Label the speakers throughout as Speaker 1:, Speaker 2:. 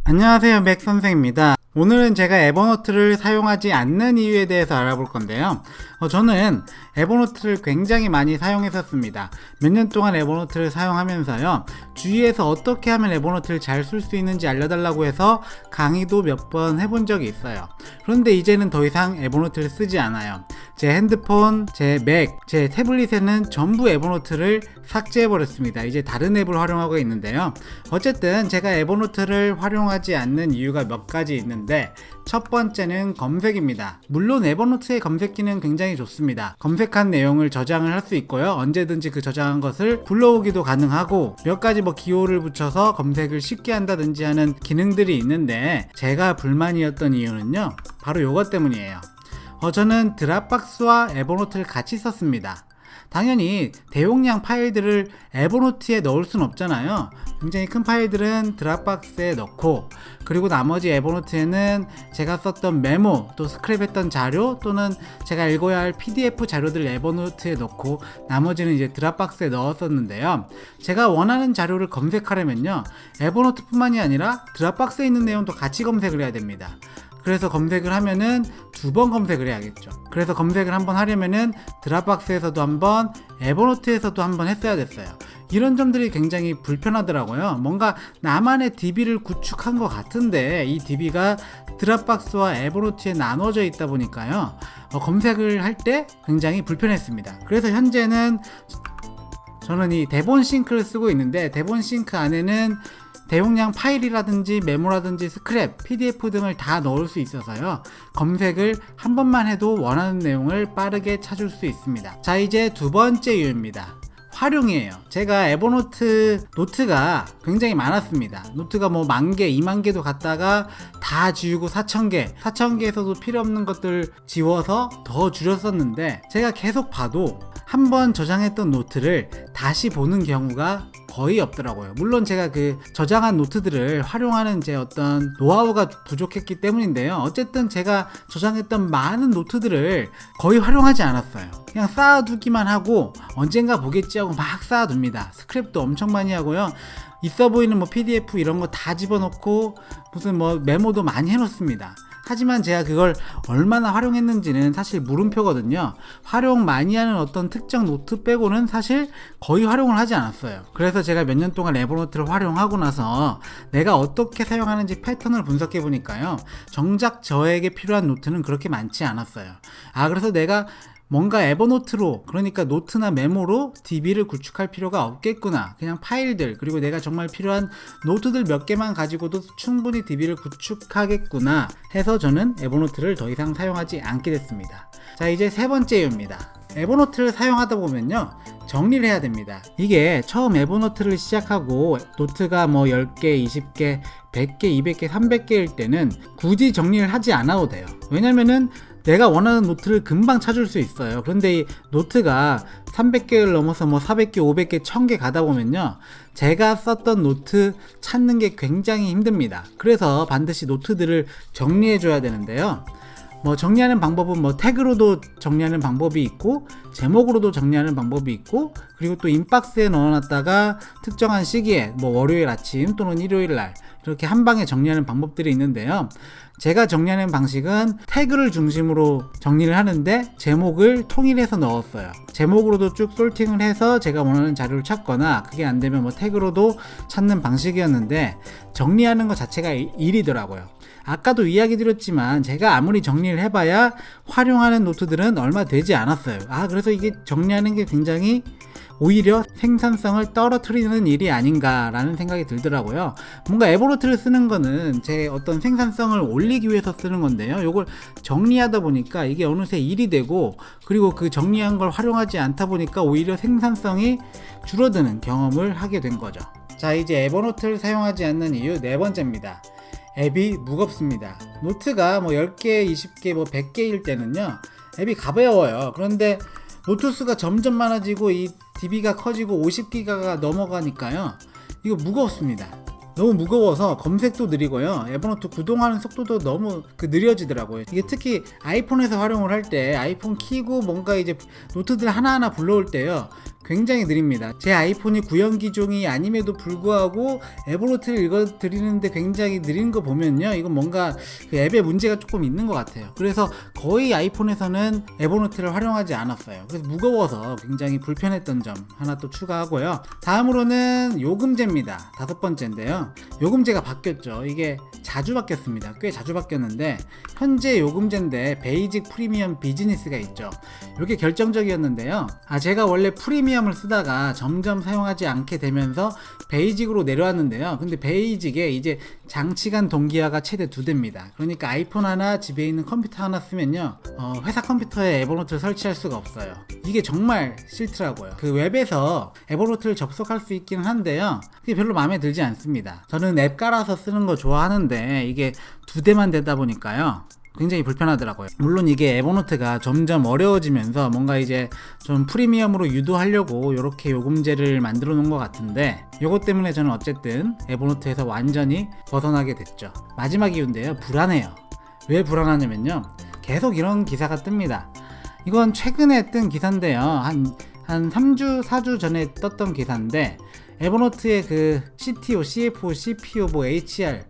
Speaker 1: 안녕하세요, 맥 선생입니다. 오늘은 제가 에버노트를 사용하지 않는 이유에 대해서 알아볼 건데요. 저는 에버노트를 굉장히 많이 사용했었습니다. 몇 년 동안 에버노트를 사용하면서요, 주위에서 어떻게 하면 에버노트를 잘 쓸 수 있는지 알려달라고 해서 강의도 몇 번 해본 적이 있어요. 그런데 이제는 더 이상 에버노트를 쓰지 않아요. 제 핸드폰, 제 맥, 제 태블릿에는 전부 에버노트를 삭제해버렸습니다. 이제 다른 앱을 활용하고 있는데요. 어쨌든 제가 에버노트를 활용하지 않는 이유가 몇 가지 있는데, 첫 번째는 검색입니다. 물론 에버노트의 검색기는 굉장히 좋습니다. 검색한 내용을 저장을 할 수 있고요. 언제든지 그 저장한 것을 불러오기도 가능하고, 몇 가지 기호를 붙여서 검색을 쉽게 한다든지 하는 기능들이 있는데, 제가 불만이었던 이유는요, 바로 이것 때문이에요. 저는 드랍박스와 에버노트를 같이 썼습니다. 당연히 대용량 파일들을 에버노트에 넣을 순 없잖아요. 굉장히 큰 파일들은 드랍박스에 넣고, 그리고 나머지 에버노트에는 제가 썼던 메모, 또 스크랩했던 자료, 또는 제가 읽어야 할 PDF 자료들을 에버노트에 넣고, 나머지는 이제 드랍박스에 넣었었는데요. 제가 원하는 자료를 검색하려면요, 에버노트 뿐만이 아니라 드랍박스에 있는 내용도 같이 검색을 해야 됩니다. 그래서 검색을 하면은 두 번 검색을 해야겠죠. 그래서 검색을 한번 하려면은 드랍박스에서도 한번, 에버노트에서도 한번 했어야 됐어요. 이런 점들이 굉장히 불편하더라고요. 뭔가 나만의 DB를 구축한 것 같은데 이 DB가 드랍박스와 에버노트에 나눠져 있다 보니까요, 검색을 할 때 굉장히 불편했습니다. 그래서 현재는 저는 이 대본 싱크를 쓰고 있는데, 대본 싱크 안에는 대용량 파일이라든지 메모라든지 스크랩, PDF 등을 다 넣을 수 있어서요, 검색을 한 번만 해도 원하는 내용을 빠르게 찾을 수 있습니다. 자, 이제 두 번째 이유입니다. 활용이에요. 제가 에버노트 노트가 굉장히 많았습니다. 노트가 10,000개, 20,000개도 갔다가 다 지우고 4,000개에서도 필요 없는 것들 지워서 더 줄였었는데, 제가 계속 봐도 한 번 저장했던 노트를 다시 보는 경우가 거의 없더라고요. 물론 제가 그 저장한 노트들을 활용하는 제 어떤 노하우가 부족했기 때문인데요. 어쨌든 제가 저장했던 많은 노트들을 거의 활용하지 않았어요. 그냥 쌓아두기만 하고 언젠가 보겠지 하고 막 쌓아둡니다. 스크랩도 엄청 많이 하고요. 있어 보이는 PDF 이런 거 다 집어넣고 무슨 메모도 많이 해놓습니다. 하지만 제가 그걸 얼마나 활용했는지는 사실 물음표거든요. 활용 많이 하는 어떤 특정 노트 빼고는 사실 거의 활용을 하지 않았어요. 그래서 제가 몇 년 동안 에버노트를 활용하고 나서 내가 어떻게 사용하는지 패턴을 분석해 보니까요, 정작 저에게 필요한 노트는 그렇게 많지 않았어요. 그래서 내가 뭔가 에버노트로, 그러니까 노트나 메모로 DB를 구축할 필요가 없겠구나. 그냥 파일들, 그리고 내가 정말 필요한 노트들 몇 개만 가지고도 충분히 DB를 구축하겠구나 해서 저는 에버노트를 더 이상 사용하지 않게 됐습니다. 자, 이제 세 번째 이유입니다. 에버노트를 사용하다 보면요, 정리를 해야 됩니다. 이게 처음 에버노트를 시작하고 노트가 10개, 20개, 100개, 200개, 300개일 때는 굳이 정리를 하지 않아도 돼요. 왜냐면은 내가 원하는 노트를 금방 찾을 수 있어요. 그런데 이 노트가 300개를 넘어서 400개, 500개, 1000개 가다 보면요, 제가 썼던 노트 찾는 게 굉장히 힘듭니다. 그래서 반드시 노트들을 정리해 줘야 되는데요. 정리하는 방법은 태그로도 정리하는 방법이 있고, 제목으로도 정리하는 방법이 있고, 그리고 또 인박스에 넣어놨다가 특정한 시기에 월요일 아침 또는 일요일 날 이렇게 한 방에 정리하는 방법들이 있는데요. 제가 정리하는 방식은 태그를 중심으로 정리를 하는데 제목을 통일해서 넣었어요. 제목으로도 쭉 솔팅을 해서 제가 원하는 자료를 찾거나, 그게 안 되면 태그로도 찾는 방식이었는데, 정리하는 것 자체가 일이더라고요. 아까도 이야기 드렸지만 제가 아무리 정리를 해봐야 활용하는 노트들은 얼마 되지 않았어요. 그래서 이게 정리하는 게 굉장히 오히려 생산성을 떨어뜨리는 일이 아닌가라는 생각이 들더라고요. 뭔가 에버노트를 쓰는 거는 제 어떤 생산성을 올리기 위해서 쓰는 건데요, 이걸 정리하다 보니까 이게 어느새 일이 되고, 그리고 그 정리한 걸 활용하지 않다 보니까 오히려 생산성이 줄어드는 경험을 하게 된 거죠. 자, 이제 에버노트를 사용하지 않는 이유 네 번째입니다. 앱이 무겁습니다. 노트가 10개, 20개, 100개일 때는요, 앱이 가벼워요. 그런데 노트 수가 점점 많아지고 이 DB가 커지고 50기가가 넘어가니까요, 이거 무겁습니다. 너무 무거워서 검색도 느리고요, 에버노트 구동하는 속도도 너무 느려지더라고요. 이게 특히 아이폰에서 활용을 할 때, 아이폰 키고 뭔가 이제 노트들 하나하나 불러올 때요, 굉장히 느립니다. 제 아이폰이 구형 기종이 아님에도 불구하고 에버노트를 읽어드리는데 굉장히 느린 거 보면요, 이건 뭔가 그 앱에 문제가 조금 있는 것 같아요. 그래서 거의 아이폰에서는 에버노트를 활용하지 않았어요. 그래서 무거워서 굉장히 불편했던 점 하나 또 추가하고요. 다음으로는 요금제입니다. 5번째인데요. 요금제가 바뀌었죠. 이게 자주 바뀌었습니다. 꽤 자주 바뀌었는데 현재 요금제인데 베이직, 프리미엄, 비즈니스가 있죠. 이게 결정적이었는데요. 제가 원래 프리미엄을 쓰다가 점점 사용하지 않게 되면서 베이직으로 내려왔는데요. 근데 베이직에 이제 장치간 동기화가 최대 2대입니다. 그러니까 아이폰 하나, 집에 있는 컴퓨터 하나 쓰면요, 회사 컴퓨터에 에버노트를 설치할 수가 없어요. 이게 정말 싫더라고요. 그 웹에서 에버노트를 접속할 수 있긴 한데요, 그게 별로 마음에 들지 않습니다. 저는 앱 깔아서 쓰는 거 좋아하는데 이게 2대만 되다 보니까요, 굉장히 불편하더라고요. 물론 이게 에버노트가 점점 어려워지면서 뭔가 이제 좀 프리미엄으로 유도하려고 이렇게 요금제를 만들어 놓은 것 같은데, 요것 때문에 저는 어쨌든 에버노트에서 완전히 벗어나게 됐죠. 마지막 이유인데요, 불안해요. 왜 불안하냐면요, 계속 이런 기사가 뜹니다. 이건 최근에 뜬 기사인데요, 한 3주, 4주 전에 떴던 기사인데, 에버노트의 그 CTO, CFO, CPO, HR,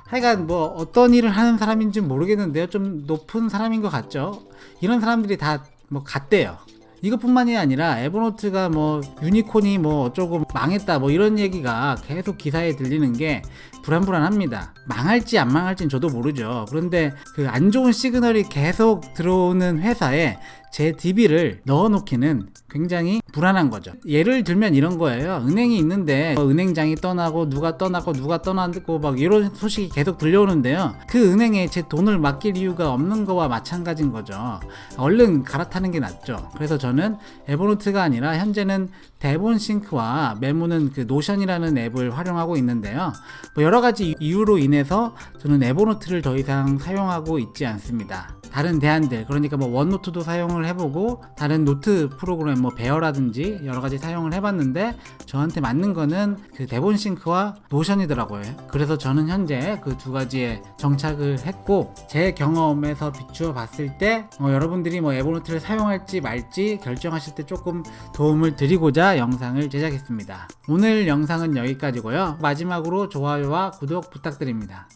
Speaker 1: 하여간 뭐 어떤 일을 하는 사람인지 모르겠는데요, 좀 높은 사람인 것 같죠. 이런 사람들이 다 뭐 갔대요. 이것뿐만이 아니라 에버노트가 뭐 유니콘이 뭐 어쩌고 망했다 뭐 이런 얘기가 계속 기사에 들리는 게 불안불안합니다. 망할지 안 망할지는 저도 모르죠. 그런데 그 안 좋은 시그널이 계속 들어오는 회사에 제 DB를 넣어놓기는 굉장히 불안한 거죠. 예를 들면 이런 거예요. 은행이 있는데 은행장이 떠나고 누가 떠나고 막 이런 소식이 계속 들려오는데요, 그 은행에 제 돈을 맡길 이유가 없는 거와 마찬가지인 거죠. 얼른 갈아타는 게 낫죠. 그래서 저는 에버노트가 아니라 현재는 대본싱크와 메모는 그 노션이라는 앱을 활용하고 있는데요, 뭐 여러 가지 이유로 인해서 저는 에버노트를 더 이상 사용하고 있지 않습니다. 다른 대안들, 그러니까 뭐 원노트도 사용을 해보고 다른 노트 프로그램 뭐 베어라든지 여러 가지 사용을 해봤는데 저한테 맞는 거는 그 대본싱크와 노션이더라고요. 그래서 저는 현재 그 2가지에 정착을 했고, 제 경험에서 비추어 봤을 때 여러분들이 뭐 에버노트를 사용할지 말지 결정하실 때 조금 도움을 드리고자 영상을 제작했습니다. 오늘 영상은 여기까지고요. 마지막으로 좋아요와 구독 부탁드립니다.